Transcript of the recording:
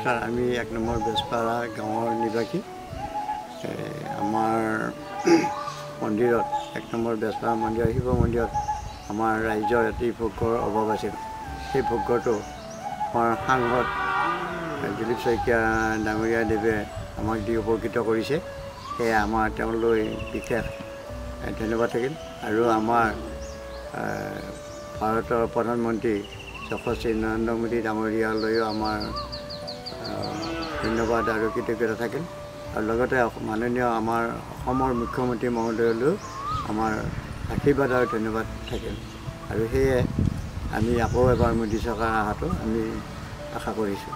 নমস্কাৰ আমি 1 নম্বৰ বেজপাৰা গাঁৱৰ নিবাসী আমাৰ মন্দিৰত 1 নম্বৰ বেজপাৰা মন্দিৰ শিৱ মন্দিৰত আমাৰ ৰাইজৰ এটি ভোগৰ অভাৱ আছিল সেই ভোগটো আমাৰ সাংসদ দিলীপ শইকীয়া ডাঙৰীয়া দেৱে আমাক দি উপকৃত কৰিছে সেয়া আমাৰ তেওঁলৈ বিশেষ ধন্যবাদ থাকিল আৰু আমাৰ ভাৰতৰ প্ৰধানমন্ত্ৰী যশস্বী নৰেন্দ্ৰ মোদী ডাঙৰীয়ালৈও আমাৰ ধন্যবাদ আৰু কৃতজ্ঞতা থাকিল আৰু লগতে মাননীয় আমাৰ অসমৰ মুখ্যমন্ত্ৰী মহোদয়লৈও আমাৰ আশীৰ্বাদ আৰু ধন্যবাদ থাকিল আৰু সেয়ে আমি আকৌ এবাৰ মোদী চৰকাৰ অহাটো আমি আশা কৰিছোঁ।